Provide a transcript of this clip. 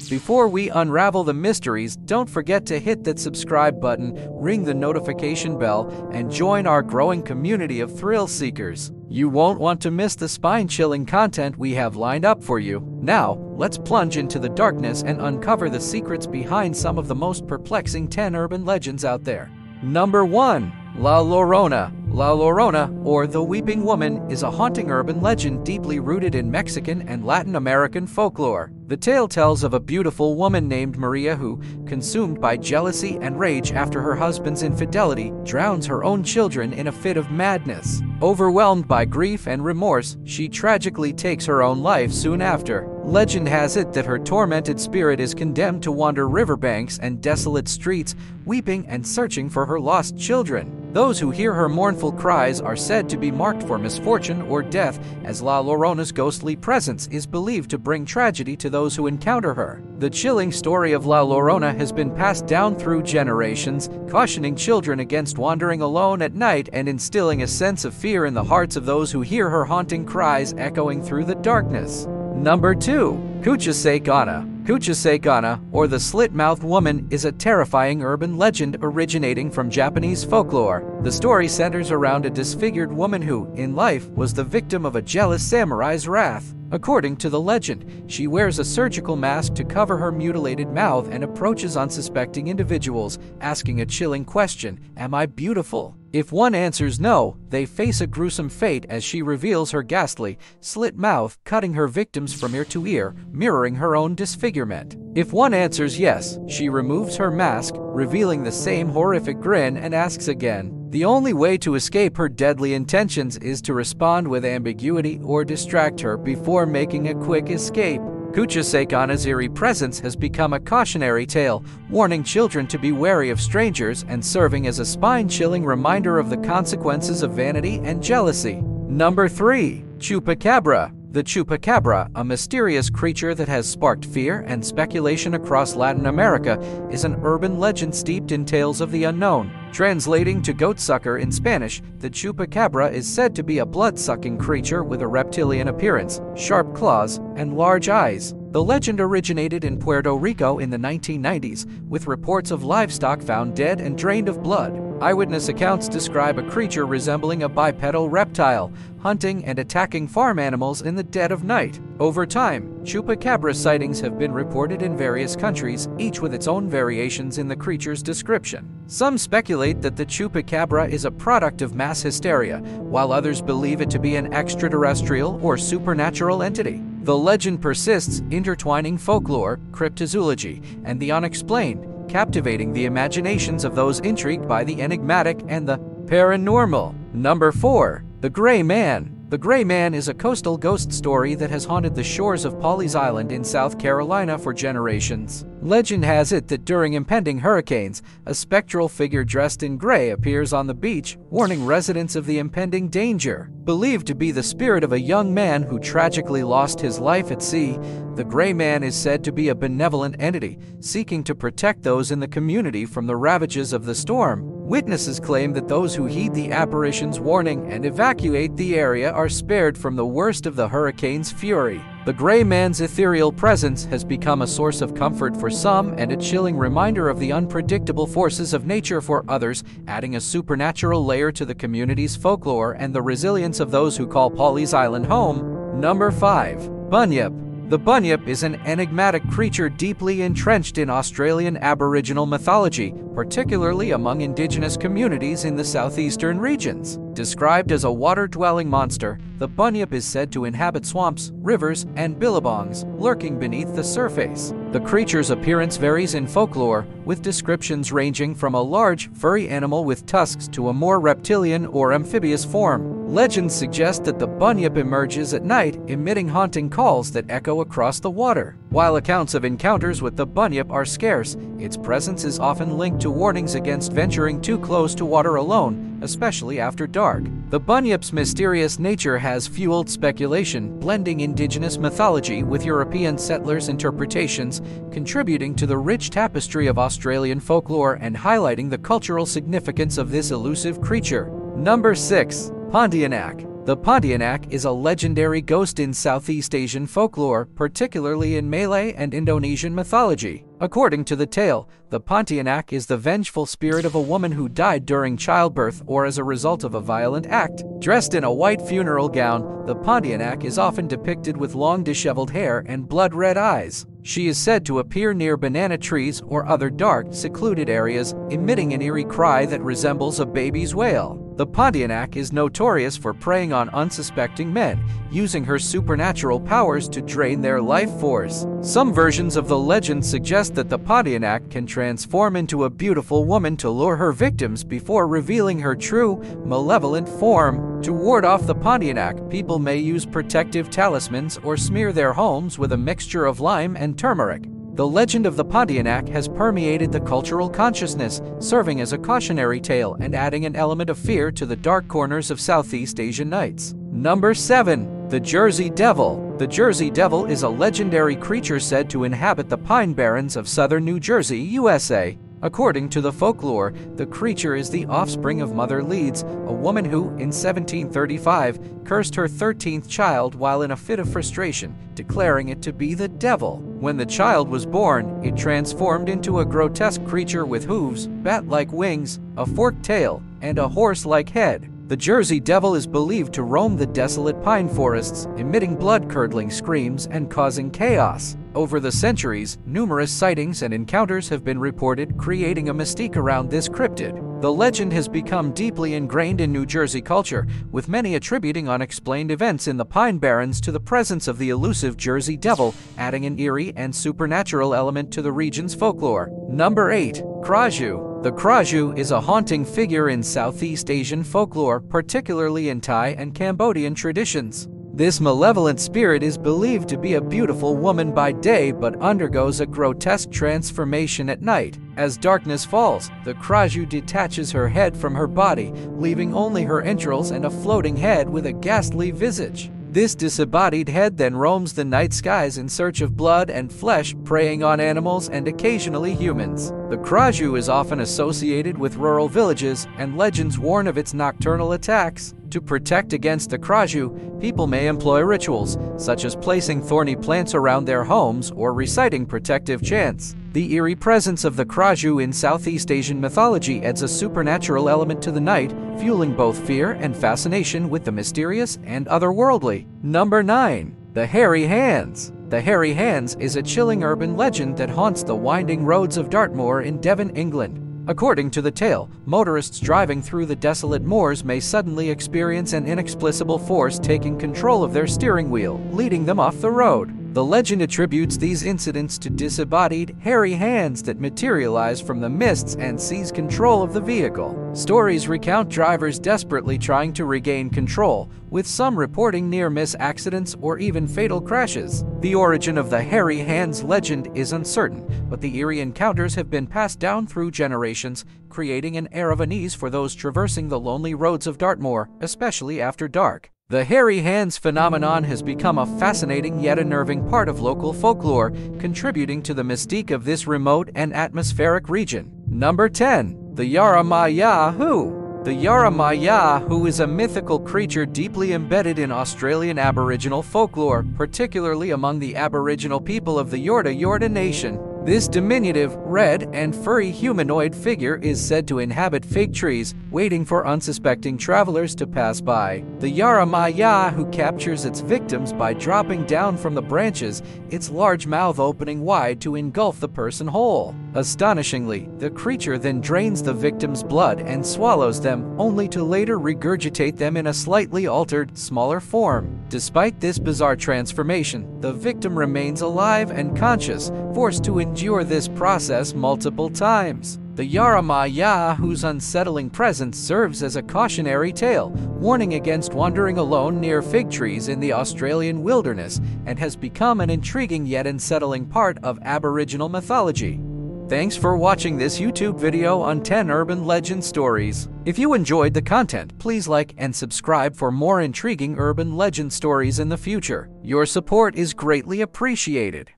Before we unravel the mysteries, don't forget to hit that subscribe button, ring the notification bell, and join our growing community of thrill seekers. You won't want to miss the spine-chilling content we have lined up for you. Now, let's plunge into the darkness and uncover the secrets behind some of the most perplexing 10 urban legends out there. Number 1. La Laurona. La Laurona, or the Weeping Woman, is a haunting urban legend deeply rooted in Mexican and Latin American folklore. The tale tells of a beautiful woman named Maria who, consumed by jealousy and rage after her husband's infidelity, drowns her own children in a fit of madness. Overwhelmed by grief and remorse, she tragically takes her own life soon after. Legend has it that her tormented spirit is condemned to wander riverbanks and desolate streets, weeping and searching for her lost children. Those who hear her mournful cries are said to be marked for misfortune or death, as La Laurona's ghostly presence is believed to bring tragedy to those who encounter her. The chilling story of La Laurona has been passed down through generations, cautioning children against wandering alone at night and instilling a sense of fear in the hearts of those who hear her haunting cries echoing through the darkness. Number 2. Cucha. Cucha, or the slit-mouthed woman, is a terrifying urban legend originating from Japanese folklore. The story centers around a disfigured woman who, in life, was the victim of a jealous samurai's wrath. According to the legend, she wears a surgical mask to cover her mutilated mouth and approaches unsuspecting individuals, asking a chilling question: "Am I beautiful?" If one answers no, they face a gruesome fate as she reveals her ghastly, slit mouth, cutting her victims from ear to ear, mirroring her own disfigurement. If one answers yes, she removes her mask, revealing the same horrific grin, and asks again. The only way to escape her deadly intentions is to respond with ambiguity or distract her before making a quick escape. Cucha's eerie presence has become a cautionary tale, warning children to be wary of strangers and serving as a spine-chilling reminder of the consequences of vanity and jealousy. Number 3. Chupacabra. The Chupacabra, a mysterious creature that has sparked fear and speculation across Latin America, is an urban legend steeped in tales of the unknown. Translating to goatsucker in Spanish, the Chupacabra is said to be a blood-sucking creature with a reptilian appearance, sharp claws, and large eyes. The legend originated in Puerto Rico in the 1990s, with reports of livestock found dead and drained of blood. Eyewitness accounts describe a creature resembling a bipedal reptile, hunting and attacking farm animals in the dead of night. Over time, Chupacabra sightings have been reported in various countries, each with its own variations in the creature's description. Some speculate that the Chupacabra is a product of mass hysteria, while others believe it to be an extraterrestrial or supernatural entity. The legend persists, intertwining folklore, cryptozoology, and the unexplained, captivating the imaginations of those intrigued by the enigmatic and the paranormal. Number 4. The Gray Man. The Gray Man is a coastal ghost story that has haunted the shores of Pawleys Island in South Carolina for generations. Legend has it that during impending hurricanes, a spectral figure dressed in gray appears on the beach, warning residents of the impending danger. Believed to be the spirit of a young man who tragically lost his life at sea, the Gray Man is said to be a benevolent entity, seeking to protect those in the community from the ravages of the storm. Witnesses claim that those who heed the apparition's warning and evacuate the area are spared from the worst of the hurricane's fury. The Gray Man's ethereal presence has become a source of comfort for some and a chilling reminder of the unpredictable forces of nature for others, adding a supernatural layer to the community's folklore and the resilience of those who call Pawleys Island home. Number 5. Bunyip. The Bunyip is an enigmatic creature deeply entrenched in Australian Aboriginal mythology, particularly among Indigenous communities in the southeastern regions. Described as a water-dwelling monster, the Bunyip is said to inhabit swamps, rivers, and billabongs, lurking beneath the surface. The creature's appearance varies in folklore, with descriptions ranging from a large, furry animal with tusks to a more reptilian or amphibious form. Legends suggest that the Bunyip emerges at night, emitting haunting calls that echo across the water. While accounts of encounters with the Bunyip are scarce, its presence is often linked to warnings against venturing too close to water alone, especially after dark. The Bunyip's mysterious nature has fueled speculation, blending Indigenous mythology with European settlers' interpretations, contributing to the rich tapestry of Australian folklore and highlighting the cultural significance of this elusive creature. Number 6. Pontiac. The Pontiac is a legendary ghost in Southeast Asian folklore, particularly in Malay and Indonesian mythology. According to the tale, the Pontiac is the vengeful spirit of a woman who died during childbirth or as a result of a violent act. Dressed in a white funeral gown, the Pontiac is often depicted with long disheveled hair and blood-red eyes. She is said to appear near banana trees or other dark, secluded areas, emitting an eerie cry that resembles a baby's wail. The Pontiac is notorious for preying on unsuspecting men, using her supernatural powers to drain their life force. Some versions of the legend suggest that the Pontiac can transform into a beautiful woman to lure her victims before revealing her true, malevolent form. To ward off the Pontiac, people may use protective talismans or smear their homes with a mixture of lime and turmeric. The legend of the Pontiac has permeated the cultural consciousness, serving as a cautionary tale and adding an element of fear to the dark corners of Southeast Asian nights. Number 7. The Jersey Devil. The Jersey Devil is a legendary creature said to inhabit the Pine Barrens of southern New Jersey, USA. According to the folklore, the creature is the offspring of Mother Leeds, a woman who, in 1735, cursed her 13th child while in a fit of frustration, declaring it to be the devil. When the child was born, it transformed into a grotesque creature with hooves, bat-like wings, a forked tail, and a horse-like head. The Jersey Devil is believed to roam the desolate pine forests, emitting blood-curdling screams and causing chaos. Over the centuries, numerous sightings and encounters have been reported, creating a mystique around this cryptid. The legend has become deeply ingrained in New Jersey culture, with many attributing unexplained events in the Pine Barrens to the presence of the elusive Jersey Devil, adding an eerie and supernatural element to the region's folklore. Number 8. Kaju. The Kaju is a haunting figure in Southeast Asian folklore, particularly in Thai and Cambodian traditions. This malevolent spirit is believed to be a beautiful woman by day but undergoes a grotesque transformation at night. As darkness falls, the Kaju detaches her head from her body, leaving only her entrails and a floating head with a ghastly visage. This disembodied head then roams the night skies in search of blood and flesh, preying on animals and occasionally humans. The Kaju is often associated with rural villages, and legends warn of its nocturnal attacks. To protect against the Kaju, people may employ rituals, such as placing thorny plants around their homes or reciting protective chants. The eerie presence of the Kaju in Southeast Asian mythology adds a supernatural element to the night, fueling both fear and fascination with the mysterious and otherworldly. Number 9. The Hairy Hands. The Hairy Hands is a chilling urban legend that haunts the winding roads of Dartmoor in Devon, England. According to the tale, motorists driving through the desolate moors may suddenly experience an inexplicable force taking control of their steering wheel, leading them off the road. The legend attributes these incidents to disembodied, hairy hands that materialize from the mists and seize control of the vehicle. Stories recount drivers desperately trying to regain control, with some reporting near-miss accidents or even fatal crashes. The origin of the hairy hands legend is uncertain, but the eerie encounters have been passed down through generations, creating an air of unease for those traversing the lonely roads of Dartmoor, especially after dark. The hairy hands phenomenon has become a fascinating yet unnerving part of local folklore, contributing to the mystique of this remote and atmospheric region. Number 10. The Yara Yaho. The Yara Yaho is a mythical creature deeply embedded in Australian Aboriginal folklore, particularly among the Aboriginal people of the Yorta Nation. This diminutive, red, and furry humanoid figure is said to inhabit fig trees, waiting for unsuspecting travelers to pass by. The Yara Yaho captures its victims by dropping down from the branches, its large mouth opening wide to engulf the person whole. Astonishingly, the creature then drains the victim's blood and swallows them, only to later regurgitate them in a slightly altered, smaller form. Despite this bizarre transformation, the victim remains alive and conscious, forced to endure this process multiple times. The Yara Yaho's unsettling presence serves as a cautionary tale, warning against wandering alone near fig trees in the Australian wilderness, and has become an intriguing yet unsettling part of Aboriginal mythology. Thanks for watching this YouTube video on 10 urban legend stories. If you enjoyed the content, please like and subscribe for more intriguing urban legend stories in the future. Your support is greatly appreciated.